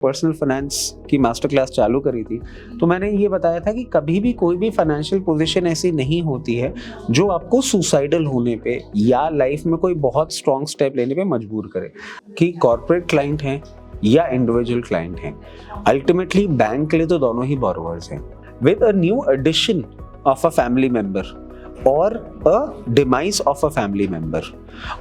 Personal finance की master class चालू करी थी तो मैंने ये बताया था कि कभी भी कोई भी फाइनेंशियल पोजीशन ऐसी नहीं होती है जो आपको सुसाइडल होने पे या लाइफ में कोई बहुत स्ट्रॉन्ग स्टेप लेने पे मजबूर करे। कि कॉर्पोरेट क्लाइंट हैं या इंडिविजुअल क्लाइंट हैं, अल्टीमेटली बैंक के लिए तो दोनों ही बोरोवर्स हैं। With a new addition of a family member और a demise of a family member,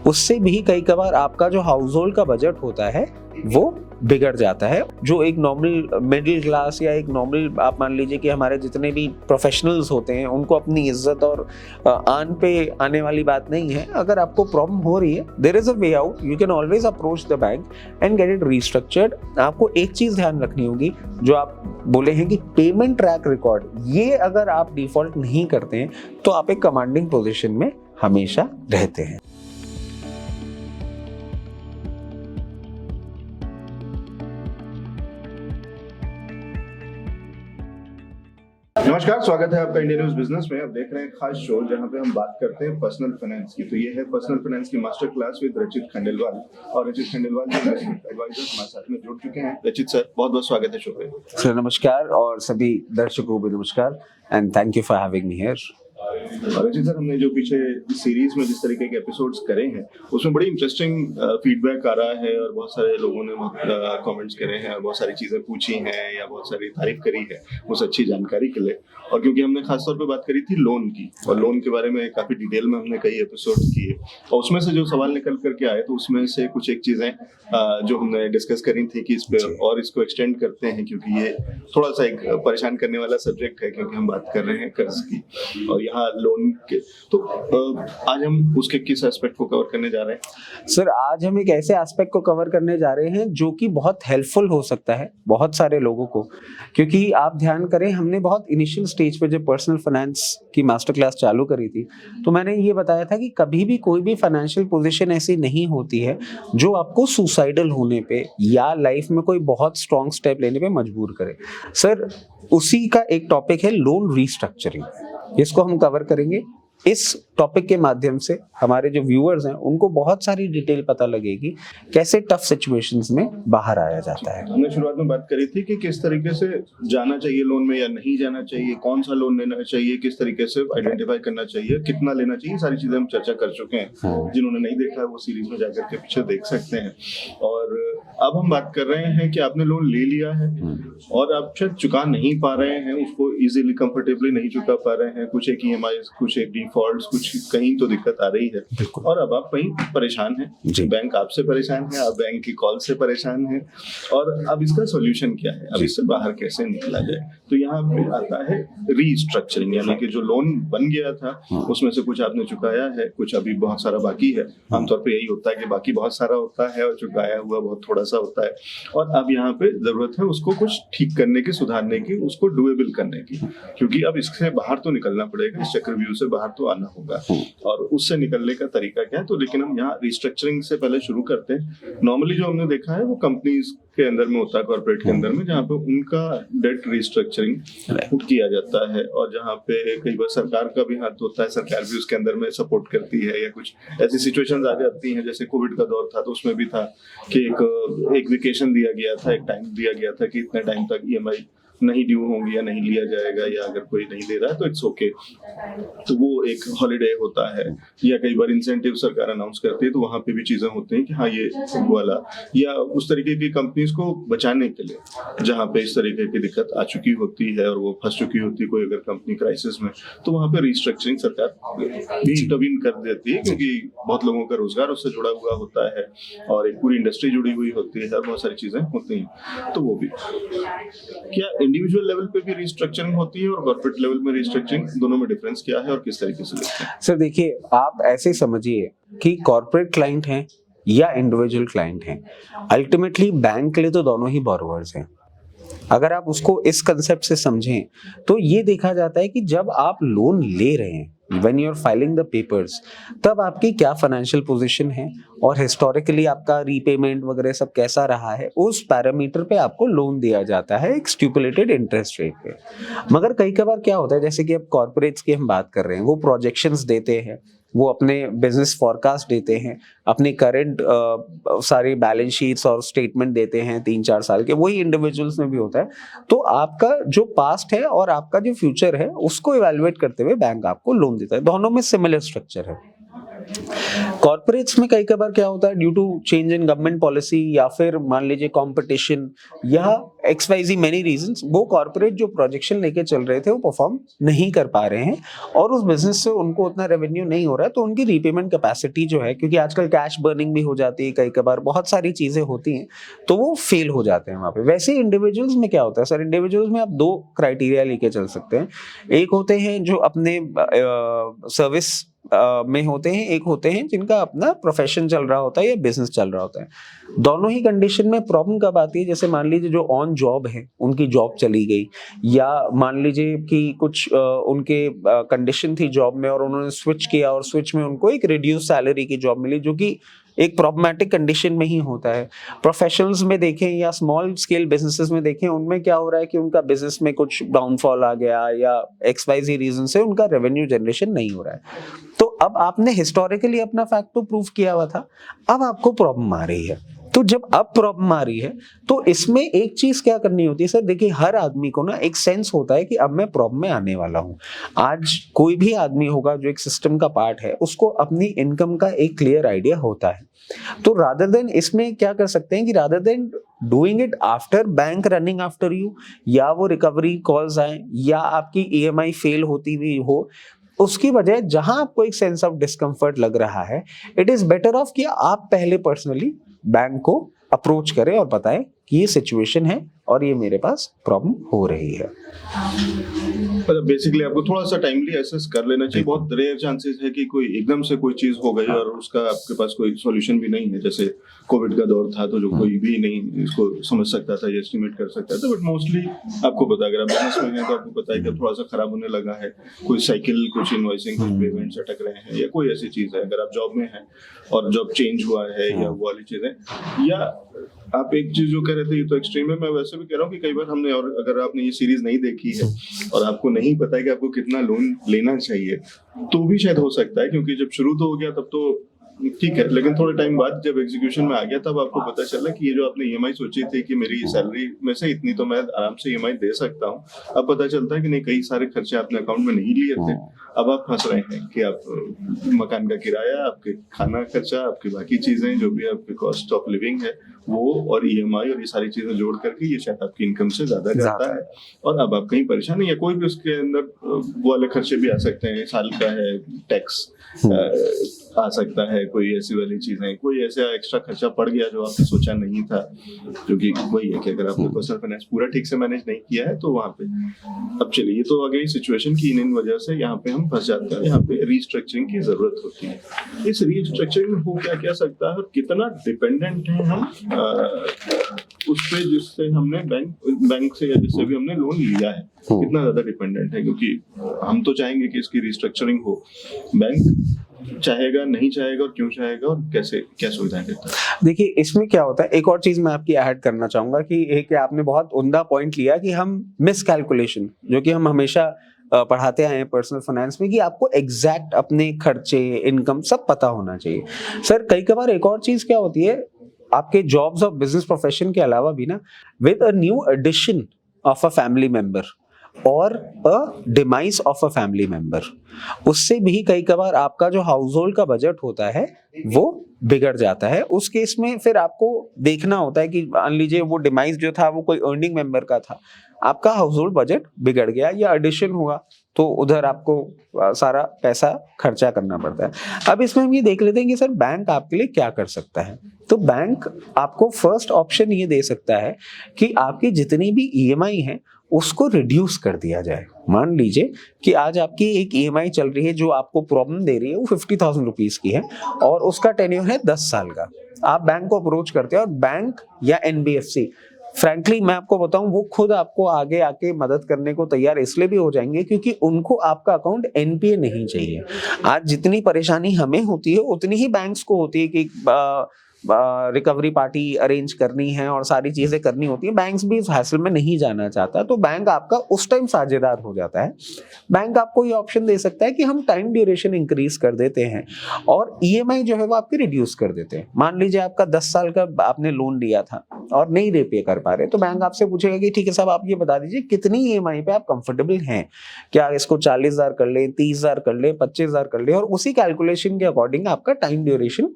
उससे भी कई कबार आपका जो हाउस होल्ड का बजट होता है वो बिगड़ जाता है। जो एक नॉर्मल मिडिल क्लास या एक नॉर्मल आप मान लीजिए कि हमारे जितने भी प्रोफेशनल्स होते हैं उनको अपनी इज्जत और आन पे आने वाली बात नहीं है। अगर आपको प्रॉब्लम हो रही है, there is a way out, you can always approach the bank and get it restructured. आपको एक चीज ध्यान रखनी होगी, जो आप बोले हैं कि पेमेंट ट्रैक रिकॉर्ड, ये अगर आप डिफॉल्ट नहीं करते हैं तो आप एक कमांडिंग पोजीशन में हमेशा रहते हैं। नमस्कार, स्वागत है आपका इंडिया न्यूज बिजनेस में। आप देख रहे हैं खास शो जहां पे हम बात करते हैं पर्सनल फाइनेंस की। तो ये है पर्सनल फाइनेंस की मास्टर क्लास विद रचित खंडेलवाल, और रचित खंडेलवाल जो इन्वेस्टमेंट एडवाइजर हमारे साथ में जुड़ चुके हैं। रचित सर, बहुत बहुत स्वागत है शो पे। सर नमस्कार, और सभी दर्शकों को भी नमस्कार and thank you for having me here. रचित सर, हमने जो पीछे सीरीज में जिस तरीके के एपिसोड्स करे हैं उसमें बड़ी इंटरेस्टिंग फीडबैक आ रहा है, और बहुत सारे लोगों ने कमेंट्स करे हैं और बहुत सारी चीजें पूछी हैं या बहुत सारी तारीफ करी है उस अच्छी जानकारी के लिए। और क्योंकि हमने खासतौर पे बात करी थी लोन की, और लोन के बारे में काफी डिटेल में हमने कई एपिसोड्स किए, और उसमें से जो सवाल निकल करके आए तो उसमें से कुछ एक चीजें जो हमने डिस्कस करी थी कि इस पे और इसको एक्सटेंड करते हैं, क्योंकि ये थोड़ा सा एक परेशान करने वाला सब्जेक्ट है, क्योंकि हम बात कर रहे हैं कर्ज की और यहाँ लोन के। तो आज हम उसके किस एस्पेक्ट को कवर करने जा रहे हैं? सर आज हम एक ऐसे एस्पेक्ट को कवर करने जा रहे हैं जो कि बहुत हेल्पफुल हो सकता है बहुत सारे लोगों को। क्योंकि आप ध्यान करें, हमने बहुत इनिशियल स्टेज पे जब पर्सनल फाइनेंस की मास्टर क्लास चालू करी थी तो मैंने ये बताया था कि कभी भी कोई भी फाइनेंशियल पोजीशन ऐसी नहीं होती है जो आपको सुसाइडल होने पे या लाइफ में कोई बहुत स्ट्रॉन्ग स्टेप लेने पे मजबूर करे। सर उसी का एक टॉपिक है लोन रीस्ट्रक्चरिंग, इसको हम कवर करेंगे। इस टॉपिक के माध्यम से हमारे जो व्यूअर्स हैं उनको बहुत सारी डिटेल पता लगेगी कैसे टफ सिचुएशंस में बाहर आया जाता है। हमने शुरुआत में बात करी थी कि किस तरीके से जाना चाहिए लोन में या नहीं जाना चाहिए, कौन सा लोन लेना चाहिए, किस तरीके से आइडेंटिफाई करना चाहिए, कितना लेना चाहिए, सारी चीजें हम चर्चा कर चुके हैं। जिन्होंने नहीं देखा है वो सीरीज में जाकर के पीछे देख सकते हैं। और अब हम बात कर रहे हैं कि आपने लोन ले लिया है और आप शायद चुका नहीं पा रहे हैं, उसको इजीली कंफर्टेबली नहीं चुका पा रहे हैं, कुछ एक ईएमआई, कुछ एक डिफॉल्ट्स, कुछ कहीं तो दिक्कत आ रही है, और अब आप कहीं परेशान हैं, बैंक आपसे परेशान है, आप बैंक की कॉल से परेशान हैं, और अब इसका सॉल्यूशन क्या है, अब इससे बाहर कैसे निकला जाए। तो यहाँ पे आता है रीस्ट्रक्चरिंग, यानी कि जो लोन बन गया था उसमें से कुछ आपने चुकाया है, कुछ अभी बहुत सारा बाकी है। आमतौर पे यही होता है कि बाकी बहुत सारा होता है और चुकाया हुआ बहुत थोड़ा सा होता है, और अब यहाँ पे जरूरत है उसको कुछ ठीक करने की, सुधारने की, उसको डुएबल करने की, क्योंकि अब इससे बाहर तो निकलना पड़ेगा, इस चक्रव्यूह से बाहर तो आना होगा, और उससे निकलने का तरीका क्या है। तो लेकिन हम यहाँ रिस्ट्रक्चरिंग से पहले शुरू करते हैं। नॉर्मली जो हमने देखा है वो कंपनीज के अंदर में होता है, कॉर्पोरेट के अंदर में, जहाँ पे उनका डेट रिस्ट्रक्चरिंग किया जाता है, और जहाँ पे कई बार सरकार का भी हाथ होता है, सरकार भी उसके अंदर में सपोर्ट करती है, या कुछ ऐसी सिचुएशंस आ जाती हैं, जैसे कोविड का दौर था तो उसमें भी था कि एक वेकेशन दिया गया था, एक टाइम दिया गया था कि इतने टाइम तक ईएमआई नहीं ड्यू होंगी या नहीं लिया जाएगा, या अगर कोई नहीं दे रहा है तो इट्स ओके, तो वो एक हॉलिडे होता है। या कई बार इंसेंटिव सरकार अनाउंस करती है तो वहां पे भी चीजें होती हैं कि हाँ ये वाला, या उस तरीके की कंपनीज को बचाने के लिए जहाँ पे इस तरीके की दिक्कत आ चुकी होती है और वो फंस चुकी होती है कोई अगर कंपनी क्राइसिस में, तो वहां पे रिस्ट्रक्चरिंग सरकार भी इंटरवीन कर देती है, क्योंकि बहुत लोगों का रोजगार उससे जुड़ा हुआ होता है और एक पूरी इंडस्ट्री जुड़ी हुई होती है और बहुत सारी चीजें होती हैं। तो वो भी क्या इंडिविजुअल लेवल पे भी रिस्ट्रक्चरिंग होती है और कॉर्पोरेट लेवल में रिस्ट्रक्चरिंग, दोनों में डिफरेंस क्या है और किस तरीके से देखते हैं? सर देखिए, आप ऐसे समझिए कि कॉर्पोरेट क्लाइंट हैं या इंडिविजुअल क्लाइंट हैं, अल्टीमेटली बैंक के लिए तो दोनों ही बोरोवर्स हैं। अगर आप उसको इस कंसेप्ट से समझें तो ये देखा जाता है कि जब आप लोन ले रहे हैं, when you are filing the papers, तब आपकी क्या फाइनेंशियल पोजीशन है और हिस्टोरिकली आपका रीपेमेंट वगैरह सब कैसा रहा है, उस पैरामीटर पे आपको लोन दिया जाता है एक स्टिपुलेटेड इंटरेस्ट रेट पे। मगर कई बार क्या होता है, जैसे कि अब कॉर्पोरेट्स की हम बात कर रहे हैं, वो प्रोजेक्शंस देते हैं वो अपने बिजनेस फॉरकास्ट देते हैं, अपने करंट सारी बैलेंस शीट्स और स्टेटमेंट देते हैं 3-4 साल के, वही इंडिविजुअल्स में भी होता है। तो आपका जो पास्ट है और आपका जो फ्यूचर है उसको इवैल्यूएट करते हुए बैंक आपको लोन देता है। दोनों में सिमिलर स्ट्रक्चर है। कॉर्पोरेट्स में कई बार क्या होता है, due to change in government policy या फिर मान लीजिए कंपटीशन या XYZ मेनी रीजंस, वो कॉर्पोरेट जो प्रोजेक्शन लेके चल रहे थे वो परफॉर्म नहीं कर पा रहे हैं और उस बिजनेस से उनको उतना रेवेन्यू नहीं हो रहा है, तो उनकी रीपेमेंट कैपेसिटी जो है, क्योंकि आजकल कैश बर्निंग भी हो जाती है, कई बार बहुत सारी चीजें होती हैं, तो वो फेल हो जाते हैं वहां पे। वैसे इंडिविजुअल्स में क्या होता है सर, इंडिविजुअल्स में आप 2 क्राइटेरिया लेके चल सकते हैं। एक होते हैं जो अपने सर्विस में होते हैं, एक होते हैं जिनका अपना प्रोफेशन चल रहा होता है या बिजनेस चल रहा होता है। दोनों ही कंडीशन में प्रॉब्लम कब आती है, जैसे मान लीजिए जो ऑन जॉब है उनकी जॉब चली गई, या मान लीजिए कि कुछ उनके कंडीशन थी जॉब में और उन्होंने स्विच किया और स्विच में उनको एक रिड्यूस सैलरी की जॉब मिली, जो कि एक प्रॉब्लमैटिक कंडीशन में ही होता है। प्रोफेशनल्स में देखें या स्मॉल स्केल बिजनेसेस में देखें, उनमें क्या हो रहा है कि उनका बिजनेस में कुछ डाउनफॉल आ गया या XYZ रीजन से उनका रेवेन्यू जनरेशन नहीं हो रहा है। तो अब आपने हिस्टोरिकली अपना फैक्ट तो प्रूव किया हुआ था, अब आपको प्रॉब्लम आ रही है। तो जब अब प्रॉब्लम आ रही है तो इसमें एक चीज क्या करनी होती है सर, देखिए हर आदमी को ना एक सेंस होता है कि अब मैं प्रॉब्लम में आने वाला हूं। आज कोई भी आदमी होगा जो एक सिस्टम का पार्ट है, उसको अपनी इनकम का एक क्लियर आइडिया होता है। तो रादर देन इसमें क्या कर सकते हैं कि rather than doing it after bank running after you, या वो रिकवरी कॉल्स आए या आपकी EMI फेल होती हुई हो, उसकी वजह जहां आपको एक सेंस ऑफ डिस्कंफर्ट लग रहा है, इट इज बेटर ऑफ कि आप पहले पर्सनली बैंक को अप्रोच करें और बताएं कि ये सिचुएशन है और ये मेरे पास प्रॉब्लम हो रही है। मतलब बेसिकली आपको थोड़ा सा टाइमली असेस कर लेना चाहिए। बहुत रेयर चांसेस है कि कोई एकदम से कोई चीज हो गई और उसका आपके पास कोई सॉल्यूशन भी नहीं है। जैसे कोविड का दौर था तो जो कोई भी नहीं इसको समझ सकता था या एस्टिमेट कर सकता था, बट मोस्टली आपको पता, अगर आप बिजनेस में हैं तो आपको पता है कि थोड़ा सा खराब होने लगा है, कोई साइकिल, कुछ इनवॉइसिंग, कुछ पेमेंट्स अटक रहे हैं या कोई ऐसी चीज है। अगर आप जॉब में हैं और जॉब चेंज हुआ है या वो वाली चीजें, या आप एक चीज जो कह रहे थे ये तो एक्सट्रीम है, मैं वैसे भी कह रहा हूँ कि कई बार हमने, और अगर आपने ये सीरीज नहीं देखी है और आपको नहीं पता है कि आपको कितना लोन लेना चाहिए, तो भी शायद हो सकता है, क्योंकि जब शुरू तो हो गया तब तो ठीक है, लेकिन थोड़े टाइम बाद जब एग्जीक्यूशन में आ गया तब आपको पता चला कि ये जो आपने EMI सोची थी कि मेरी सैलरी में से इतनी तो मैं आराम से EMI दे सकता हूँ, अब पता चलता है कि नहीं, कई सारे खर्चे आपने अकाउंट में नहीं लिए थे। अब आप फंस रहे हैं कि आप मकान का किराया, आपके खाना खर्चा, आपकी बाकी चीजें जो भी आपके कॉस्ट ऑफ लिविंग है वो, और EMI और ये सारी चीजें जोड़ करके ये शायद आपकी इनकम से ज्यादा जाता है, और अब आप कहीं परेशान नहीं है। कोई भी उसके अंदर वो वाले खर्चे भी आ सकते हैं, साल का है, टैक्स आ सकता है, कोई ऐसी वाली चीजें, कोई ऐसा एक्स्ट्रा खर्चा पड़ गया जो आपने सोचा नहीं था, क्योंकि वही है कि अगर आपने पर्सनल फाइनेंस पूरा ठीक से मैनेज नहीं किया है तो वहाँ पे अब चलिए, ये तो आ गई सिचुएशन की इन वजह से यहाँ पे हम फंस जाते हैं। यहाँ पे रीस्ट्रक्चरिंग की जरूरत होती है। इस रीस्ट्रक्चरिंग में हो क्या सकता है और कितना डिपेंडेंट है हम उस पे जिससे हमने बैंक से या जिससे भी हमने लोन लिया है, कितना ज्यादा डिपेंडेंट है, क्योंकि हम तो चाहेंगे कि इसकी रीस्ट्रक्चरिंग हो, बैंक चाहेगा, नहीं चाहेगा, और क्यों चाहेगा, और कैसे, क्या सुविधाएं देता है। देखिए इसमें क्या होता है, एक और चीज मैं आपकी ऐड करना चाहूंगा कि एक आपने बहुत उम्दा पॉइंट लिया कि हम मिसकैलकुलेशन, जो कि हम हमेशा पढ़ाते आए हैं पर्सनल फाइनेंस में, कि आपको एग्जैक्ट अपने खर्चे, इनकम सब पता होना चाहिए। सर कई बार एक और चीज क्या होती है, आपके जॉब्स और बिजनेस प्रोफेशन के अलावा भी ना, with a new addition of a family member और a demise of a family member, उससे भी कई बार आपका जो हाउस होल्ड का बजट होता है वो बिगड़ जाता है। उस केस में फिर आपको देखना होता है कि मान लीजिए वो डिमाइस जो था वो कोई अर्निंग मेंबर का था, आपका हाउस होल्ड बजट बिगड़ गया या एडिशन हुआ, तो उधर आपको सारा पैसा खर्चा करना पड़ता है। अब इसमें हम ये देख लेते हैं कि सर बैंक आपके लिए क्या कर सकता है। तो बैंक आपको फर्स्ट ऑप्शन ये दे सकता है कि आपकी जितनी भी EMI है उसको रिड्यूस कर दिया जाए। मान लीजिए कि आज आपकी एक EMI चल रही है जो आपको प्रॉब्लम दे रही है, वो 50,000 रुपीज की है और उसका टेन्योर है 10 साल का। आप बैंक को अप्रोच करते हैं और बैंक या NBFC, फ्रैंकली मैं आपको बताऊं, वो खुद आपको आगे आके मदद करने को तैयार इसलिए भी हो जाएंगे क्योंकि उनको आपका अकाउंट NPA नहीं चाहिए। आज जितनी परेशानी हमें होती है उतनी ही बैंक्स को होती है कि रिकवरी पार्टी अरेंज करनी है और सारी चीजें करनी होती है, बैंक्स भी इस हैसल में नहीं जाना चाहता, तो बैंक आपका उस टाइम साझेदार हो जाता है। बैंक आपको ये ऑप्शन दे सकता है कि हम टाइम ड्यूरेशन इंक्रीज कर देते हैं और ईएमआई जो है वो आपकी रिड्यूस कर देते हैं। मान लीजिए आपका 10 साल का आपने लोन लिया था और नहीं रीपे कर पा रहे, तो बैंक आपसे पूछेगा कि ठीक है साहब, आप ये बता दीजिए कितनी ईएमआई पे आप कंफर्टेबल हैं, क्या इसको 40,000 कर ले, 30,000 कर ले, 25,000 कर ले, और उसी कैलकुलेशन के अकॉर्डिंग आपका टाइम ड्यूरेशन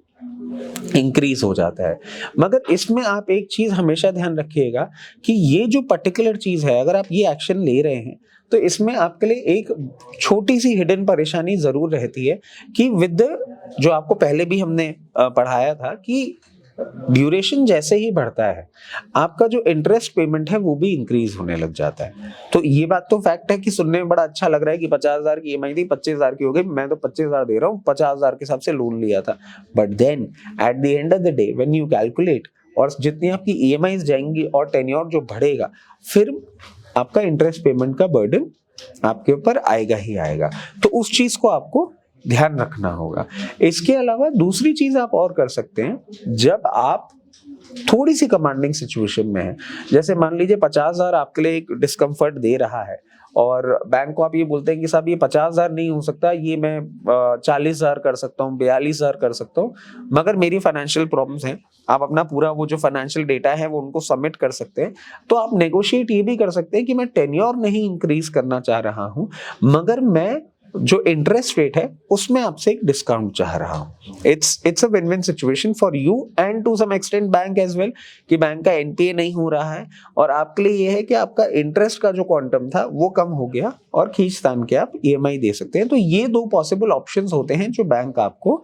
इंक्रीज हो जाता है। मगर इसमें आप एक चीज हमेशा ध्यान रखिएगा कि ये जो पर्टिकुलर चीज है, अगर आप ये एक्शन ले रहे हैं तो इसमें आपके लिए एक छोटी सी हिडन परेशानी जरूर रहती है कि विद जो आपको पहले भी हमने पढ़ाया था कि ड्यूरेशन जैसे ही बढ़ता है आपका जो इंटरेस्ट पेमेंट है वो भी इंक्रीज होने लग जाता है। तो ये बात तो फैक्ट है कि सुनने में बड़ा अच्छा लग रहा है कि 50,000 की ईएमआई थी, 25,000 की हो गई, मैं तो 25,000 दे रहा हूँ, 50,000 के हिसाब से लोन लिया था। But then at the end of the day when you calculate और जितनी आपकी ईएमआई जाएंगी और टेन्योर जो बढ़ेगा, फिर आपका इंटरेस्ट पेमेंट का बर्डन आपके ऊपर आएगा ही आएगा। तो उस चीज को आपको ध्यान रखना होगा। इसके अलावा दूसरी चीज आप और कर सकते हैं, जब आप थोड़ी सी कमांडिंग सिचुएशन में है, जैसे मान लीजिए 50,000 आपके लिए एक डिस्कम्फर्ट दे रहा है और बैंक को आप ये बोलते हैं कि साहब ये 50,000 नहीं हो सकता, ये मैं 40,000 कर सकता हूँ, 42,000 कर सकता हूँ, मगर मेरी फाइनेंशियल प्रॉब्लम्स हैं। आप अपना पूरा वो जो फाइनेंशियल डेटा है वो उनको सबमिट कर सकते हैं। तो आप नेगोशिएट ये भी कर सकते हैं कि मैं टेन्योर नहीं इंक्रीज करना चाह रहा हूँ, मगर मैं जो इंटरेस्ट रेट है उसमें आपसे एक डिस्काउंट चाह रहा हूँ। It's a win win situation for you and to some extent bank as well, कि बैंक का एनपीए नहीं हो रहा है और आपके लिए ये है कि आपका इंटरेस्ट का जो क्वांटम था वो कम हो गया और खींचतान के आप ईएमआई दे सकते हैं। तो ये दो पॉसिबल ऑप्शंस होते हैं जो बैंक आपको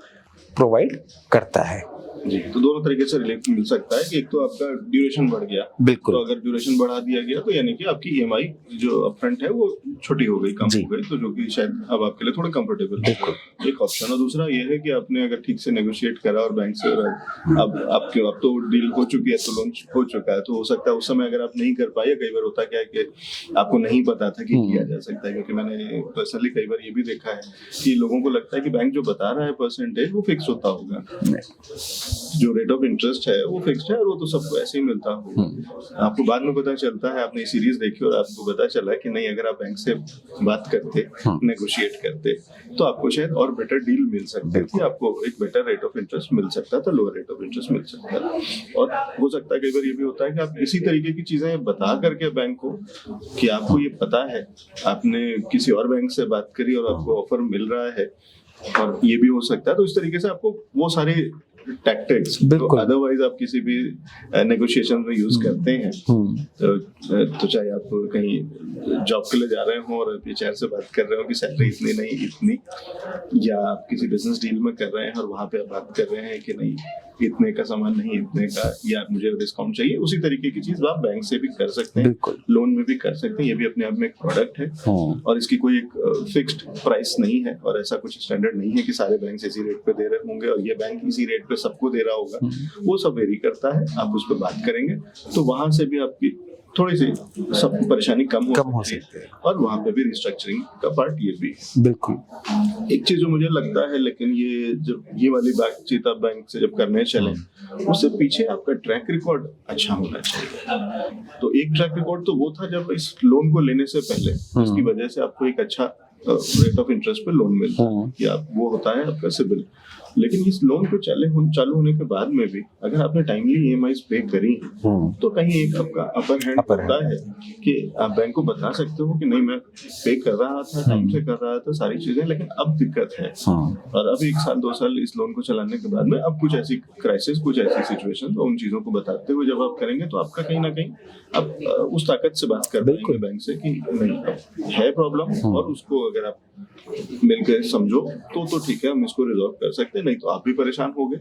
प्रोवाइड करता है। जी, तो दोनों तरीके से रिलीफ मिल सकता है कि एक तो आपका ड्यूरेशन बढ़ गया, बिल्कुल, तो अगर ड्यूरेशन बढ़ा दिया गया तो यानी कि आपकी ईएमआई जो अपफ्रंट है वो छोटी हो गई, कम हो गई, तो जो कि शायद अब आपके लिए थोड़ा कंफर्टेबल है, एक ऑप्शन। और दूसरा ये है कि आपने अगर ठीक से नेगोशिएट करा और बैंक से अब तो डील हो चुकी है, तो लोन हो चुका है, तो हो सकता है उस समय अगर आप नहीं कर पाए, कई बार होता क्या है कि आपको नहीं पता था कि किया जा सकता है, क्योंकि मैंने पर्सनली कई बार ये भी देखा है कि लोगों को लगता है कि बैंक जो बता रहा है परसेंटेज वो फिक्स होता होगा, जो रेट ऑफ इंटरेस्ट है वो फिक्स्ड है और वो तो सबको ऐसे ही मिलता होगा। आपको बाद में पता चलता है, आपने सीरीज देखी और आपको पता चला कि नहीं, अगर आप बैंक से बात करते, नेगोशिएट करते, तो आपको शायद और बेटर डील मिल सकती थी, आपको एक बेटर रेट ऑफ इंटरेस्ट मिल सकता था, लोअर रेट ऑफ इंटरेस्ट मिल सकता था। और हो सकता है कई बार ये भी होता है कि आप इसी तरीके की चीजें बता करके बैंक को कि आपको ये पता है, आपने किसी और बैंक से बात करी और आपको ऑफर मिल रहा है, और ये भी हो सकता है। तो इस तरीके से आपको वो सारे टैक्टिक्स तो अदरवाइज आप किसी भी नेगोशिएशन में यूज करते हैं, तो चाहे आप कहीं जॉब के लिए जा रहे हो और एचआर से बात कर रहे हो कि सैलरी इतनी नहीं इतनी, या आप किसी बिजनेस डील में कर रहे हैं और वहां पे आप बात कर रहे हैं कि नहीं इतने का सामान नहीं इतने का, या मुझे डिस्काउंट चाहिए, उसी तरीके की चीज आप बैंक से भी कर सकते हैं, लोन में भी कर सकते हैं। ये भी अपने आप में एक प्रोडक्ट है और इसकी कोई एक फिक्स्ड प्राइस नहीं है और ऐसा कुछ स्टैंडर्ड नहीं है कि सारे बैंक इसी रेट पे दे रहे होंगे और ये बैंक इसी रेट पे सबको दे रहा होगा, वो सब वेरी करता है। आप उस पर बात करेंगे तो वहां से भी आपकी थोड़ी सी सब परेशानी कम हो सकती है और वहां पे भी रिस्ट्रक्चरिंग का पार्ट ये भी है। बिल्कुल। एक चीज जो मुझे लगता है, लेकिन ये जब ये वाली बातचीत आप बैंक से जब करने चले, उससे पीछे आपका ट्रैक रिकॉर्ड अच्छा होना चाहिए। तो एक ट्रैक रिकॉर्ड तो वो था जब इस लोन को लेने से पहले, उसकी वजह से आपको एक अच्छा रेट ऑफ इंटरेस्ट पे लोन मिलता है, या वो होता है आपका सिबिल। लेकिन इस लोन को चालू होने के बाद में भी अगर आपने टाइमली ईएमआईज पे करी तो कहीं एक आपका अपर हैंड होता है कि आप बैंक को बता सकते हो कि नहीं मैं पे कर रहा था, टाइम से कर रहा था सारी चीजें, लेकिन अब दिक्कत है। और अब 1 साल 2 साल इस लोन को चलाने के बाद में अब कुछ ऐसी क्राइसिस, कुछ ऐसी सिचुएशन, तो उन चीजों को बताते हुए जब आप करेंगे तो आपका कहीं ना कहीं आप उस ताकत से बात कर पाएंगे बैंक से कि नहीं है प्रॉब्लम, और उसको अगर आप मिलकर समझो तो ठीक है, हम इसको रिजॉल्व कर सकते हैं, नहीं तो आप भी परेशान हो गए,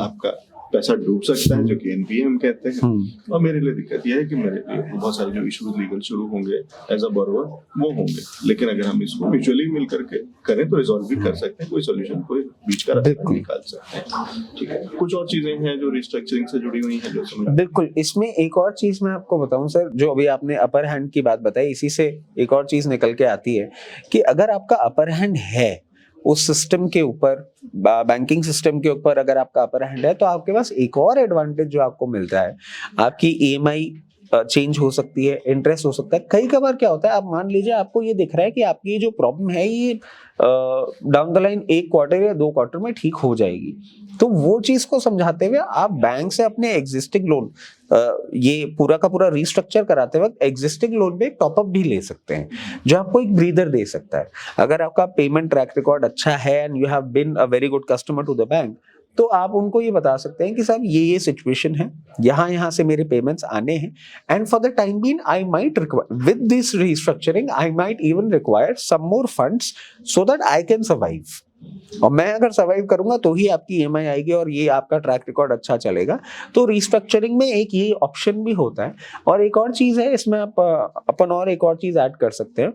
आपका पैसा डूब सकता है, जो कि एनपीए हम कहते हैं। और मेरे लिए दिक्कत यह है कि मेरे लिए बहुत सारे जो इश्यूज लीगल शुरू होंगे एज अ बोरोवर वो होंगे, लेकिन अगर हम इसको म्यूचुअली मिल करके करें तो रिजॉल्व भी कर सकते हैं, कोई सोल्यूशन, कोई बीच का रास्ता निकाल सकते हैं। ठीक है, कुछ और चीजें हैं जो रिस्ट्रक्चरिंग से जुड़ी हुई हैं जो समझ। बिल्कुल, इसमें एक और चीज मैं आपको बताऊं सर, जो अभी आपने अपर हैंड की बात बताई, इसी से एक और चीज निकल के आती है कि अगर आपका अपर हैंड है उस सिस्टम के ऊपर, बैंकिंग सिस्टम के ऊपर अगर आपका अपर हैंड है, तो आपके पास एक और एडवांटेज जो आपको मिलता है, आपकी EMI चेंज हो सकती है, इंटरेस्ट हो सकता है। कई कबार क्या होता है, आप मान लीजिए आपको ये दिख रहा है कि आपकी ये जो प्रॉब्लम है ये डाउन द लाइन 1 क्वार्टर या 2 क्वार्टर में ठीक हो जाएगी, तो वो चीज को समझाते हुए आप बैंक से अपने एग्जिस्टिंग लोन, ये पूरा का पूरा रिस्ट्रक्चर कराते वक्त एग्जिस्टिंग लोन पे एक टॉपअप भी ले सकते हैं, जो आपको एक ब्रीदर दे सकता है। अगर आपका पेमेंट ट्रैक रिकॉर्ड अच्छा है and you have been a very good customer to the bank, तो आप उनको ये बता सकते हैं कि साहब ये सिचुएशन है, यहाँ से मेरे पेमेंट्स आने हैं, and for the time being I might require with this restructuring, I might even require some more funds so that I can survive. और मैं अगर सर्वाइव करूंगा तो ही आपकी EMI आएगी और ये आपका ट्रैक रिकॉर्ड अच्छा चलेगा। तो रिस्ट्रक्चरिंग में एक ये ऑप्शन भी होता है। और एक और चीज है इसमें, आप अपन और एक और चीज ऐड कर सकते हैं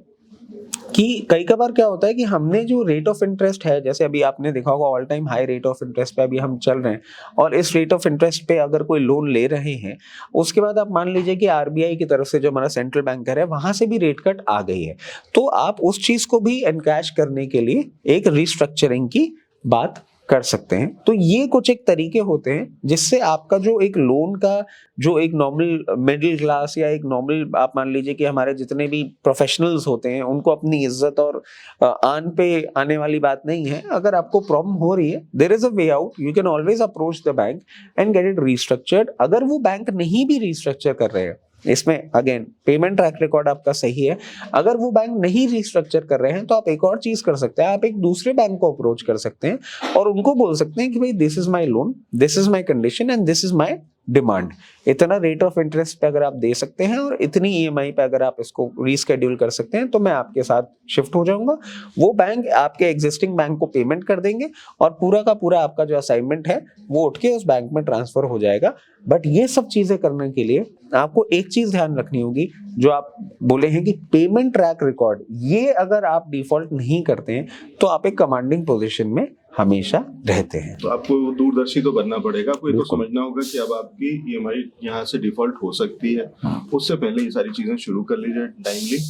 कि कई बार क्या होता है कि हमने जो रेट ऑफ इंटरेस्ट है, जैसे अभी आपने देखा होगा all time high rate of interest पे अभी हम चल रहे हैं, और इस रेट ऑफ इंटरेस्ट पे अगर कोई लोन ले रहे हैं, उसके बाद आप मान लीजिए कि RBI की तरफ से जो हमारा सेंट्रल बैंकर है वहां से भी रेट कट आ गई है, तो आप उस चीज को भी एनकैश करने के लिए एक रिस्ट्रक्चरिंग की बात कर सकते हैं। तो ये कुछ एक तरीके होते हैं जिससे आपका जो एक लोन का जो एक नॉर्मल मिडिल क्लास या एक नॉर्मल, आप मान लीजिए कि हमारे जितने भी प्रोफेशनल्स होते हैं उनको अपनी इज्जत और आन पे आने वाली बात नहीं है। अगर आपको प्रॉब्लम हो रही है, there is a way out, you can always approach the bank and get it restructured. अगर वो बैंक नहीं भी रिस्ट्रक्चर कर रहे हैं, इसमें अगेन पेमेंट ट्रैक रिकॉर्ड आपका सही है, अगर वो बैंक नहीं रिस्ट्रक्चर कर रहे हैं तो आप एक और चीज कर सकते हैं, आप एक दूसरे बैंक को अप्रोच कर सकते हैं और उनको बोल सकते हैं कि भाई this is my loan, this is my condition and this is my demand. इतना रेट ऑफ इंटरेस्ट पे अगर आप दे सकते हैं और इतनी EMI पे अगर आप इसको रीस्केड्यूल कर सकते हैं, तो मैं आपके साथ शिफ्ट हो जाऊंगा। वो बैंक आपके एग्जिस्टिंग बैंक को पेमेंट कर देंगे और पूरा का पूरा आपका जो असाइनमेंट है वो उठ के उस बैंक में ट्रांसफर हो जाएगा। बट ये सब चीजें करने के लिए आपको एक चीज ध्यान रखनी होगी, जो आप बोले हैं कि पेमेंट ट्रैक रिकॉर्ड, ये अगर आप डिफॉल्ट नहीं करते हैं तो आप एक कमांडिंग पोजीशन में हमेशा रहते हैं। तो आपको दूरदर्शी तो बनना पड़ेगा, आपको ये तो समझना होगा कि अब आपकी EMI यहाँ से डिफॉल्ट हो सकती है, उससे पहले ये सारी चीजें शुरू कर लीजिए टाइमली।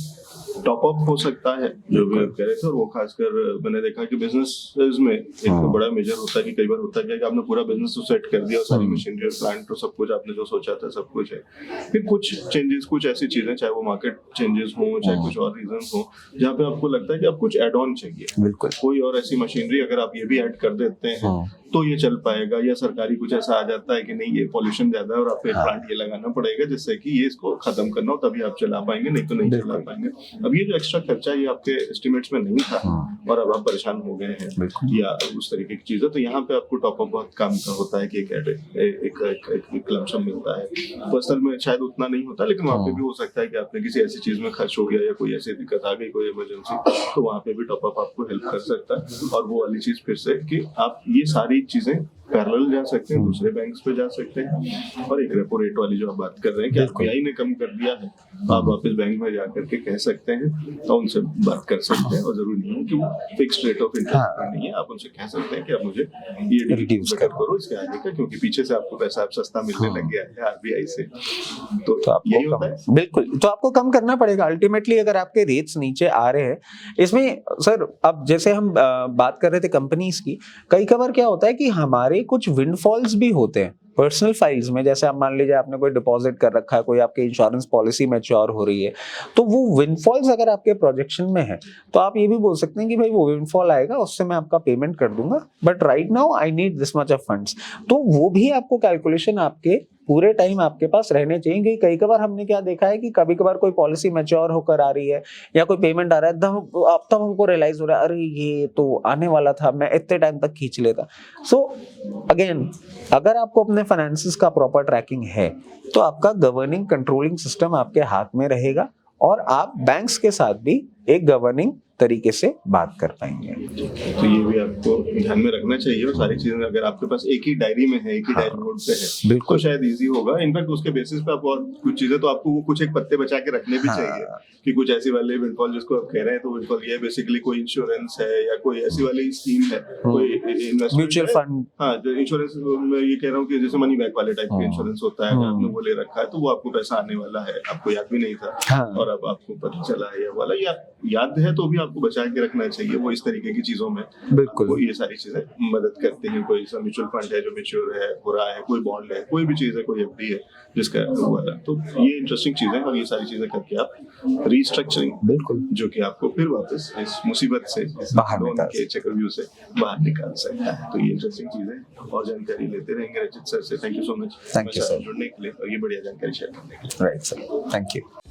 टॉप अप हो सकता है जो भी आप कह रहे थे, और वो खासकर मैंने देखा कि बिजनेस में एक बड़ा मेजर होता है कि कई बार होता है कि आपने पूरा बिजनेस तो सेट कर दिया और सारी मशीनरी और प्लांट और सब कुछ आपने जो सोचा था सब कुछ है, फिर कुछ चेंजेस, कुछ ऐसी चीजें, चाहे वो मार्केट चेंजेस हो चाहे कुछ और रीजन हो, जहाँ पे आपको लगता है कि आप कुछ एड ऑन चाहिए, बिल्कुल कोई और ऐसी मशीनरी अगर आप ये भी ऐड कर देते हैं तो ये चल पाएगा, या सरकारी कुछ ऐसा आ जाता है कि नहीं ये पॉल्यूशन ज्यादा है और आपको एक प्लांट ये लगाना पड़ेगा जिससे कि ये इसको खत्म करना हो, तभी आप चला पाएंगे, नहीं तो नहीं चला पाएंगे। अब ये जो एक्स्ट्रा खर्चा ये आपके एस्टिमेट्स में नहीं था और अब आप परेशान हो गए हैं या उस तरीके की चीजें, तो यहाँ पे आपको टॉप अप बहुत काम का होता है कि एक लमसम मिलता है। पर्सनल में शायद उतना नहीं होता, लेकिन वहाँ पे भी हो सकता है कि आपने किसी ऐसी चीज में खर्च हो गया या कोई ऐसी दिक्कत आ गई, कोई इमरजेंसी, तो वहाँ पे भी टॉप अप आपको हेल्प कर सकता है। और वो वाली चीज फिर से कि आप ये सारी चीजें पैरेलल जा सकते हैं, दूसरे बैंक्स पे जा सकते हैं, और एक रेपो रेट वाली जो आप बात कर रहे हैं कि RBI ने कम कर दिया है, आप वापस बैंक में जाकर के कह सकते हैं तो उनसे बात कर सकते हैं, और जरूरी नहीं है कि वो फिक्स्ड रेट ऑफ इंटरेस्ट नहीं है, आप उनसे कह सकते हैं कि आप मुझे ये रिड्यूस करो इसके आगे का, क्योंकि पीछे से आपको पैसा आप सस्ता मिलने लग गया है RBI से, तो यही होता है। बिल्कुल, तो आपको कम करना पड़ेगा अल्टीमेटली अगर आपके रेट्स नीचे आ रहे हैं। इसमें सर अब जैसे हम बात कर रहे थे कंपनीज की, कई बार क्या होता है कि हमारे कुछ विंडफॉल्स भी होते हैं पर्सनल फाइल्स में। जैसे आप मान लीजिए आपने कोई डिपॉजिट कर रखा है, कोई आपकी इंश्योरेंस पॉलिसी मैच्योर हो रही है, तो वो विंडफॉल्स अगर आपके प्रोजेक्शन में है तो आप ये भी बोल सकते हैं कि भाई वो विंडफॉल आएगा उससे मैं आपका पेमेंट कर दूंगा, but right now I need this much of funds. तो वो भी आपको कैलकुलेशन आपके पूरे टाइम आपके पास रहने चाहिए, क्योंकि कई बार हमने क्या देखा है कि कभी कभार कोई पॉलिसी मैच्योर होकर आ रही है या कोई पेमेंट आ रहा है, तब हमको रियलाइज हो रहा है अरे ये तो आने वाला था, मैं इतने टाइम तक खींच लेता। सो अगेन, अगर आपको अपने फाइनेंसेस का प्रॉपर ट्रैकिंग है तो आपका गवर्निंग कंट्रोलिंग सिस्टम आपके हाथ में रहेगा और आप बैंक्स के साथ भी एक गवर्निंग तरीके से बात कर पाएंगे। तो ये भी आपको ध्यान में रखना चाहिए, और सारी चीजें अगर आपके पास एक ही डायरी में है, एक ही डैशबोर्ड पे है, तो शायद इजी होगा। इनफैक्ट उसके बेसिस पे आप और कुछ चीजें तो आपको वो कुछ एक पत्ते बचा के रखने भी चाहिए कि कुछ ऐसी वाले विंडफॉल जिसको आप कह रहे हैं, तो विंडफॉल ये बेसिकली कोई इंश्योरेंस है या कोई ऐसी वाली स्कीम है, कोई इन्वेस्टमेंट म्यूचुअल फंड, हाँ जो इंश्योरेंस मैं ये कह रहा हूँ कि जैसे मनी बैक वाले टाइप का इंश्योरेंस होता है, आपने वो ले रखा है तो वो आपको पैसा आने वाला है, आपको याद भी नहीं था और अब आपको पता चला है, या वाला याद है तो भी आप आपको बचा के रखना चाहिए वो इस तरीके की चीजों में बिल्कुल। वो ये सारी चीजें मदद करते हैं। कोई सा म्यूचुअल फंड है जो मैच्योर है, हो रहा है, कोई बॉन्ड है, कोई भी चीज है, कोई एफडी है जिसका हुआ था। तो ये इंटरेस्टिंग चीजें हैं और ये सारी चीजें करके आप रीस्ट्रक्चरिंग बिल्कुल जो कि आपको फिर वापस इस मुसीबत से, इस बाहर लोन निकाल के चक्रव्यूह से बाहर निकाल सकता है। तो ये इंटरेस्टिंग चीजें और जानकारी लेते रहेंगे रचित सर से। Thank you so much Thank you, sir. जुड़ने के लिए और ये बढ़िया जानकारी शेयर करने के लिए। Right sir, thank you.